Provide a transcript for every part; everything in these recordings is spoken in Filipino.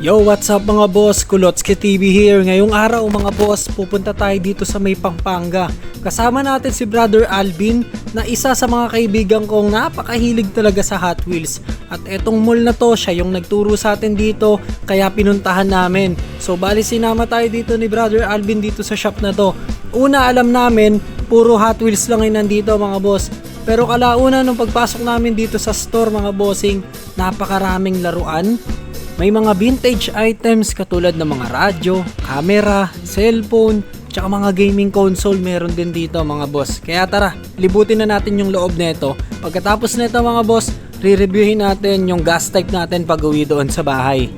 Yo, what's up mga boss? Kulotski TV here. Ngayong araw mga boss, pupunta tayo dito sa may Pampanga. Kasama natin si Brother Alvin na isa sa mga kaibigan kong napakahilig talaga sa Hot Wheels. At etong mall na to, siya yung nagturo sa atin dito, kaya pinuntahan namin. So bali sinama tayo dito ni Brother Alvin dito sa shop na to. Una, alam namin, puro Hot Wheels lang yung nandito mga boss. Pero kalauna nung pagpasok namin dito sa store mga bossing, napakaraming laruan. May mga vintage items katulad ng mga radyo, camera, cellphone, tsaka mga gaming console meron din dito mga boss. Kaya tara, libutin na natin yung loob nito. Pagkatapos nito mga boss, re-reviewin natin yung gas type natin pag uwi doon sa bahay.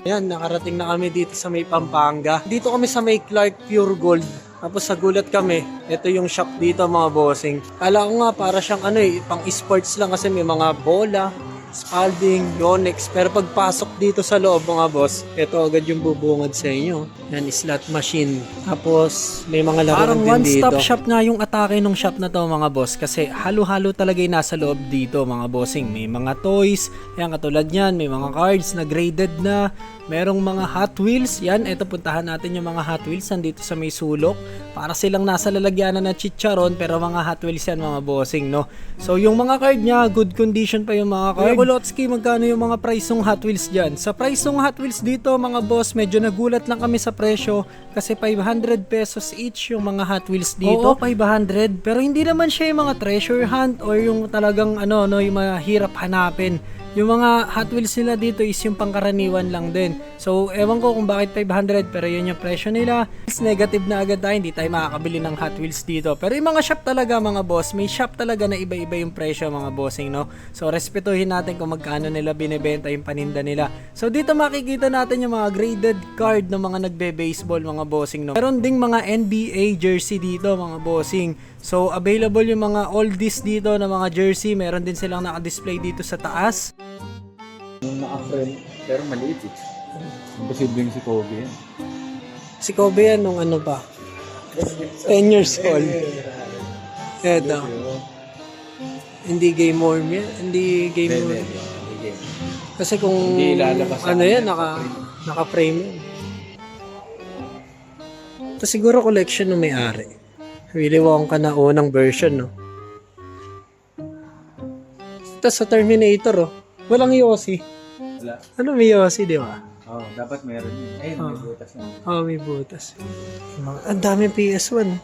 Ayan, nakarating na kami dito sa may Pampanga. Dito kami sa may Clark Pure Gold. Tapos sa gulat kami, ito yung shop dito mga bossing. Kala ko nga para siyang pang esports lang kasi may mga bola, Spalding, Yonex. Pero pagpasok dito sa loob mga boss, ito agad yung bubungad sa inyo. Yan, slot machine. Tapos may mga laruan din dito. Parang one-stop shop nga yung atake ng shop na to mga boss. Kasi halo-halo talaga yung nasa loob dito mga bossing. May mga toys, yan katulad yan. May mga cards na graded na. Merong mga Hot Wheels. Yan, ito puntahan natin yung mga Hot Wheels nandito sa may sulok. Para silang nasa lalagyanan ng chicharon pero mga Hot Wheels yan mga bossing, no? So yung mga card niya, good condition pa yung mga card. Kulotski, magkano yung mga price ng Hot Wheels dyan? Sa price ng Hot Wheels dito mga boss, medyo nagulat lang kami sa presyo kasi 500 pesos each yung mga Hot Wheels dito. Oo, 500. Pero hindi naman siya yung mga treasure hunt or yung talagang yung mahirap hanapin. Yung mga Hot Wheels nila dito is yung pangkaraniwan lang din. So, ewan ko kung bakit 500 pero yun yung presyo nila. Is negative na agad tayo, hindi tayo makakabili ng Hot Wheels dito. Pero yung mga shop talaga mga boss, may shop talaga na iba-iba yung presyo mga bossing, no? So, respetuhin natin kung magkano nila binibenta yung paninda nila. So, dito makikita natin yung mga graded card ng mga nagbe-baseball mga bossing, no? Meron ding mga NBA jersey dito mga bossing. So, available yung mga oldies dito na mga jersey. Meron din silang naka-display dito sa taas. Yung naka-frame, pero maliit eh. Imposible yung si Kobe yan. Si Kobe yan nung ano pa? 10 years old. Eto. Hindi game worm yan. Hindi game worm. Kasi kung ano yan, naka-frame yan. Ito siguro collection ng may-ari. Willy Wonka na unang version, no? Tapos sa Terminator, oh. Walang Yossi. Wala. Ano may Yossi, di ba? Oo, dapat meron yun. Ayun, may butas na. Oo, may butas. Ang daming PS1.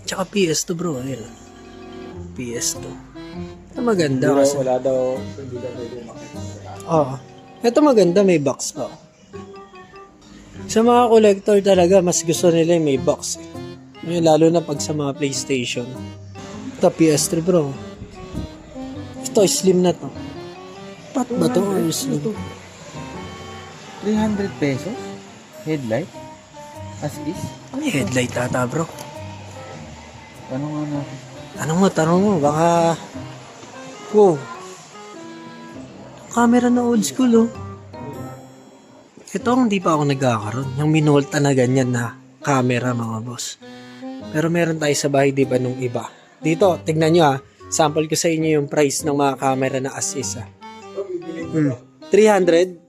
Tsaka PS2, bro. Ayun. PS2. Ito maganda Pero kasi. wala daw, hindi daw pwede makita. Oo. Ito maganda, may box pa. Sa mga collector talaga, mas gusto nila yung may box. Lalo na pag sa mga PlayStation. Ito, PS3, bro. Ito, slim na to. Pat ba to or slim? 300 pesos? Headlight? As is? Ano yung headlight ata, bro? Tanong nga natin. Tanong mo. Baka... Wow. Camera na old school, oh. Ito, hindi pa ako nagkakaroon. Yung Minolta na ganyan na camera, mga boss. Pero meron tayo sa bahay, di ba, nung iba. Dito, tignan nyo ha. Sample ko sa inyo yung price ng mga camera na as is ha. 300?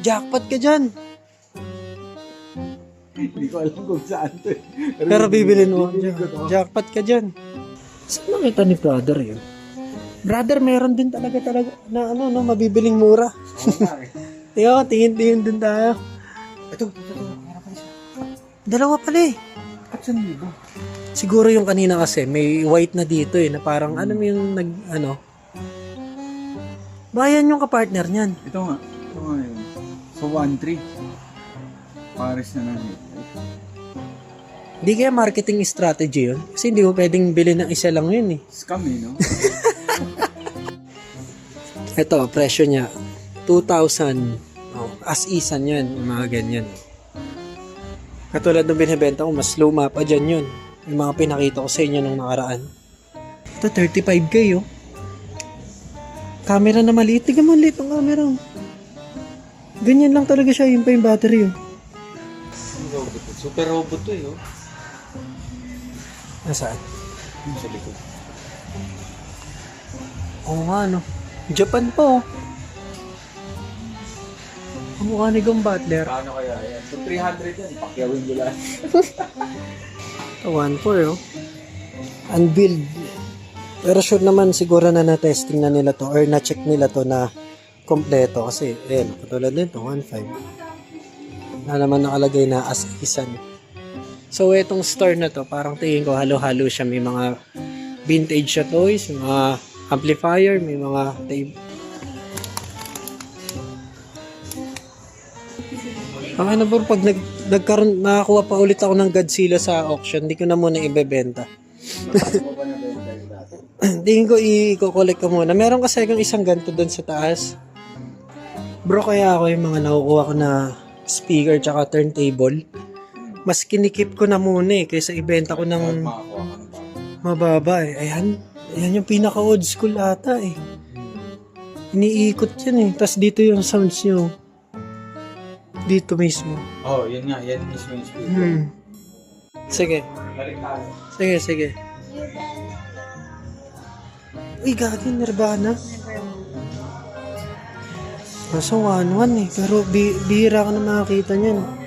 Jackpot ka dyan. Hindi ko alam kung saan to eh. Pero bibilin mo. Jackpot ka dyan. Saan nakita ni brother yun? Brother, meron din talaga na mabibiling mura. Tiyo, tingin-tingin din tayo. Ito. Meron pa isa. Dalawa pala eh. At saan libo? Siguro yung kanina kasi may white na dito eh na parang yung bayan yung kapartner niyan. Ito nga yun. So 1.3. Pares na lang yun. Hindi kaya marketing strategy yun? Kasi hindi mo pwedeng bilhin ng isa lang yun eh. Scam eh, no? Ito, presyo niya 2,000. Oh, as isan yan, yung mga ganyan. Katulad ng binibenta ko, mas luma pa dyan yun. Yung mga pinakita ko sa inyo nung nakaraan. Ito, 35K oh. Camera na maliit. Tignan mo, maliit ang camera. Ganyan lang talaga siya. Yun pa yung battery oh. Super robot to eh, oh. Nasaan? Sa likod. Oo nga, no. Japan po. Kamukha ni Gong Butler. Paano kaya yan? So 300 yan, pakyawin mo lang. 1.4 oh. Unbuild. Pero sure naman siguro na na-testing na nila to or na-check nila to na kompleto kasi katulad nito 1.5 na naman nakalagay na as isan. So itong store na to parang tingin ko halo-halo siya, may mga vintage siya toys, may mga amplifier, may mga tape. Okay na bro, pag nagkaroon, nakakuha pa ulit ako ng Godzilla sa auction, hindi ko na muna ibebenta. Tingin ko i-collect ko muna. Meron kasi akong isang ganito doon sa taas. Bro, kaya ako yung mga nakukuha ko na speaker tsaka turntable. Mas kinikip ko na muna kaysa ibenta ko ng mababa Ayan yung pinaka old school ata Iniikot yan Tapos dito yung sounds nyo. Dito mismo. Oh, yun nga. Yan mismo yung speaker. Sige. Balik tayo. Sige. Uy, gagi, Nirvana. Nasa 1-1 pero bihira ka na makakita niyan.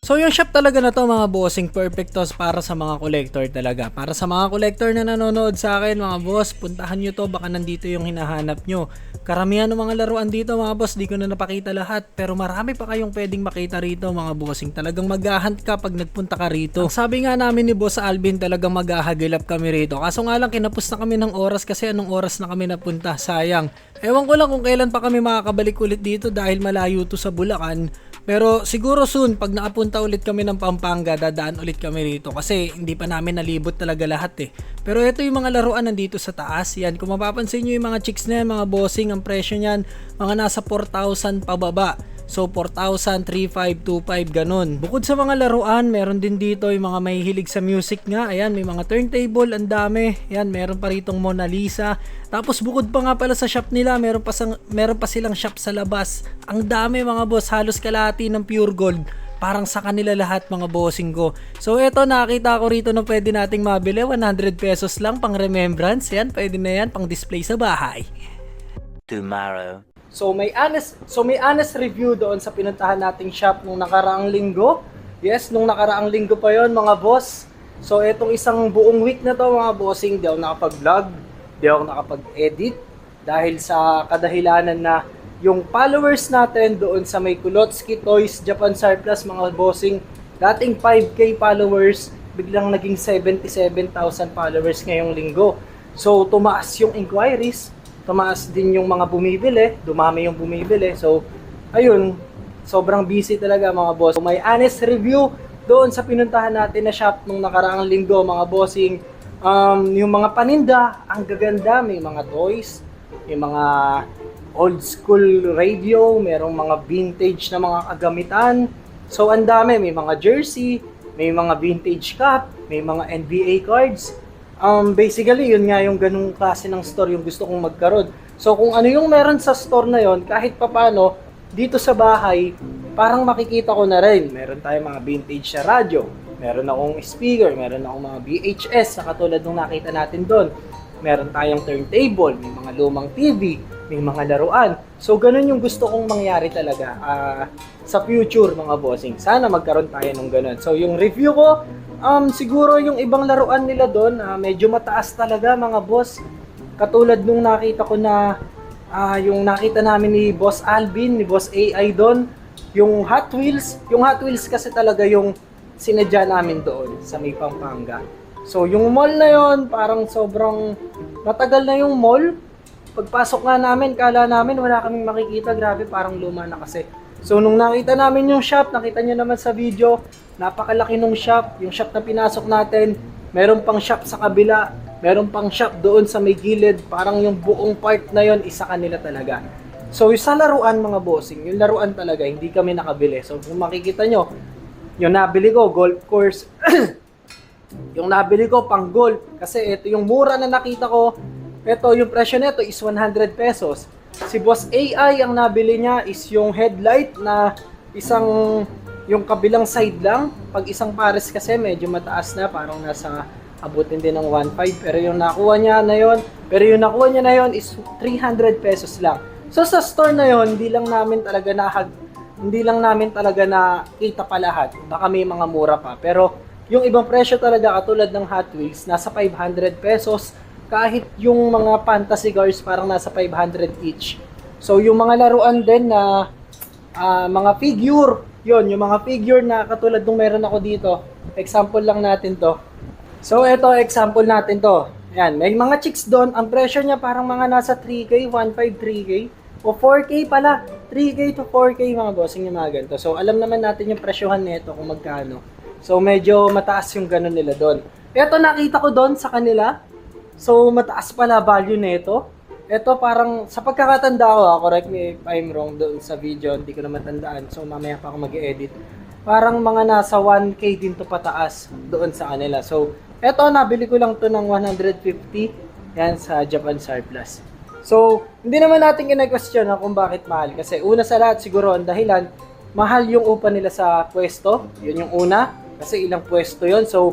So yung shop talaga na to mga bossing, perfectos para sa mga collector talaga. Para sa mga collector na nanonood sa akin mga boss, puntahan nyo to, baka nandito yung hinahanap nyo. Karamihan ng mga laruan dito mga boss, di ko na napakita lahat, pero marami pa kayong pwedeng makita rito mga bossing. Talagang mag-hunt ka pag nagpunta ka rito. Ang sabi nga namin ni Boss Alvin, talagang maghahagilap kami rito. Kaso nga lang kinapos na kami ng oras kasi anong oras na kami napunta, sayang. Ewan ko lang kung kailan pa kami makakabalik ulit dito dahil malayo to sa Bulacan. Pero siguro soon, pag nakapunta ulit kami ng Pampanga, dadaan ulit kami rito kasi hindi pa namin nalibot talaga lahat Pero ito yung mga laruan nandito sa taas. Yan, kung mapapansin nyo yung mga chicks na yan, mga bossing, ang presyo niyan, mga nasa 4,000 pababa. So 4,000, 3,500, 2,500 ganun. Bukod sa mga laruan, meron din dito yung mga mahihilig sa music nga. Ayan, may mga turntable, ang dami. Ayan, meron pa ritong Mona Lisa. Tapos bukod pa nga pala sa shop nila, meron pa silang shop sa labas. Ang dami mga boss, halos kalahati ng pure gold. Parang sa kanila lahat mga bossing ko. So eto, nakita ko rito na pwede nating mabili. 100 pesos lang pang remembrance. Yan, pwede na yan pang display sa bahay. Tomorrow. So may honest review doon sa pinuntahan nating shop nung nakaraang linggo. Yes, nung nakaraang linggo pa yon mga boss. So etong isang buong week na to mga bossing, di ako nakapag-vlog, di ako nakapag-edit dahil sa kadahilanan na yung followers natin doon sa may Kulotsky Toys Japan Surplus mga bossing, dating 5k followers, biglang naging 77,000 followers ngayong linggo. So tumaas yung inquiries, tumaas din yung mga bumibili, dumami yung bumibili. So, ayun, sobrang busy talaga mga boss. So, may honest review doon sa pinuntahan natin na shop nung nakaraang linggo mga bossing. Yung mga paninda, ang gaganda, may mga toys, may mga old school radio, merong mga vintage na mga kagamitan. So, ang dami, may mga jersey, may mga vintage cup, may mga NBA cards. Basically, yun nga yung ganung klase ng store yung gusto kong magkaroon. So, kung ano yung meron sa store na yon, kahit papano, dito sa bahay, parang makikita ko na rin. Meron tayong mga vintage na radyo, meron akong speaker, meron akong mga VHS na katulad nung nakita natin doon. Meron tayong turntable, may mga lumang TV, may mga laruan. So, ganun yung gusto kong mangyari talaga sa future mga bossing. Sana magkaroon tayo ng ganun. So, yung review ko, siguro yung ibang laruan nila doon, medyo mataas talaga mga boss. Katulad nung nakita ko na yung nakita namin ni Boss Alvin, ni Boss AI doon, yung Hot Wheels kasi talaga yung sinadya namin doon sa may Pampanga. So yung mall na yon, parang sobrang matagal na yung mall. Pagpasok nga namin, kala namin wala kaming makikita, grabe parang luma na kasi. So nung nakita namin yung shop, nakita nyo naman sa video, napakalaki nung shop. Yung shop na pinasok natin, meron pang shop sa kabila, meron pang shop doon sa may gilid. Parang yung buong part na yon, isa kanila talaga. So yung sa laruan mga bossing, yung laruan talaga, hindi kami nakabili. So kung makikita nyo, yung nabili ko, golf course, yung nabili ko pang golf. Kasi ito yung mura na nakita ko, ito yung presyo nito is 100 pesos. Si Boss AI, ang nabili niya is yung headlight na yung kabilang side lang. Pag isang pares kasi medyo mataas na, parang nasa abutin din ng 1.5. Pero yung nakuha niya na yon is 300 pesos lang. So sa store na yon, hindi lang namin talaga nakita pa lahat. Baka may mga mura pa. Pero yung ibang presyo talaga katulad ng Hot Wheels, nasa 500 pesos. Kahit yung mga fantasy cars parang nasa 500 each. So yung mga laruan din na mga figure, yung mga figure na katulad nung meron ako dito. Example lang natin to. So ito, example natin to. Ayan, may mga chicks doon. Ang presyo niya parang mga nasa 3K, 1.5, 3K. O 4K pala. 3K to 4K mga bossing yung mga ganito. So alam naman natin yung presyohan nito kung magkano. So medyo mataas yung ganun nila doon. Ito nakita ko doon sa kanila. So mataas pala value nito. Ito parang sa pagkakatanda ko, correct me if I'm wrong doon sa video, hindi ko na matandaan. So mamaya pa ako mag-edit. Parang mga nasa 1K din to pataas doon sa kanila. So eto, nabili ko lang to ng 150. Yan sa Japan Surplus. So, hindi naman natin kina-question kung bakit mahal. Kasi una sa lahat, siguro ang dahilan, mahal yung upa nila sa pwesto. Yun yung una. Kasi ilang pwesto yon. So,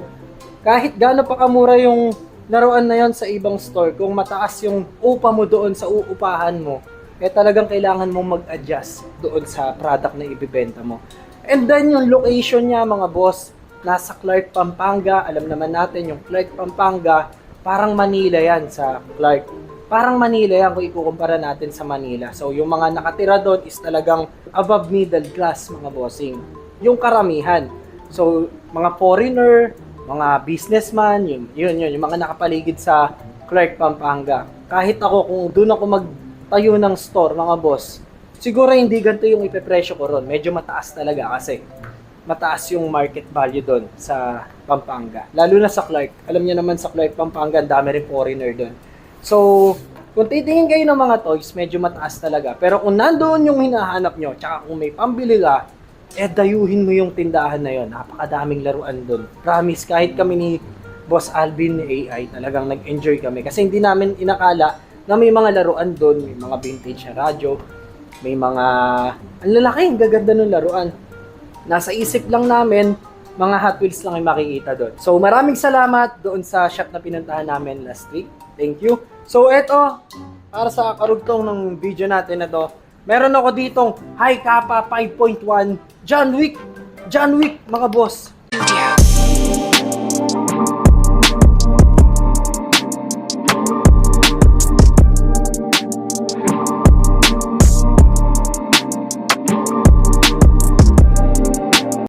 kahit gaano pa kamura yung laruan na yon sa ibang store, kung mataas yung upa mo doon sa uupahan mo, talagang kailangan mong mag-adjust doon sa product na ibibenta mo. And then, yung location niya, mga boss, nasa Clark, Pampanga. Alam naman natin, yung Clark, Pampanga, parang Manila yan sa Clark. Parang Manila yan kung ikukumpara natin sa Manila. So, yung mga nakatira doon is talagang above middle class, mga bossing. Yung karamihan. So, mga foreigner, mga businessman, yun, yung mga nakapaligid sa Clark, Pampanga. Kahit ako, kung doon ako magtayo ng store, mga boss, siguro hindi ganito yung ipepresyo ko ron. Medyo mataas talaga kasi mataas yung market value doon sa Pampanga. Lalo na sa Clark. Alam niyo naman sa Clark, Pampanga, ang dami rin foreigner doon. So, kung titingin kayo ng mga toys, medyo mataas talaga. Pero kung nandoon yung hinahanap nyo, tsaka kung may pambili ka, dayuhin mo yung tindahan na yon. Napakadaming laruan doon. Promise, kahit kami ni Boss Alvin ni AI, talagang nag-enjoy kami. Kasi hindi namin inakala na may mga laruan doon, may mga vintage na radyo, may mga, ang lalaki, ang gaganda ng laruan. Nasa isip lang namin, mga Hot Wheels lang ay makikita doon. So maraming salamat doon sa shop na pinuntahan namin last week. Thank you. So eto, para sa karugtong ng video natin na to, meron ako ditong High Kappa 5.1 John Wick mga boss.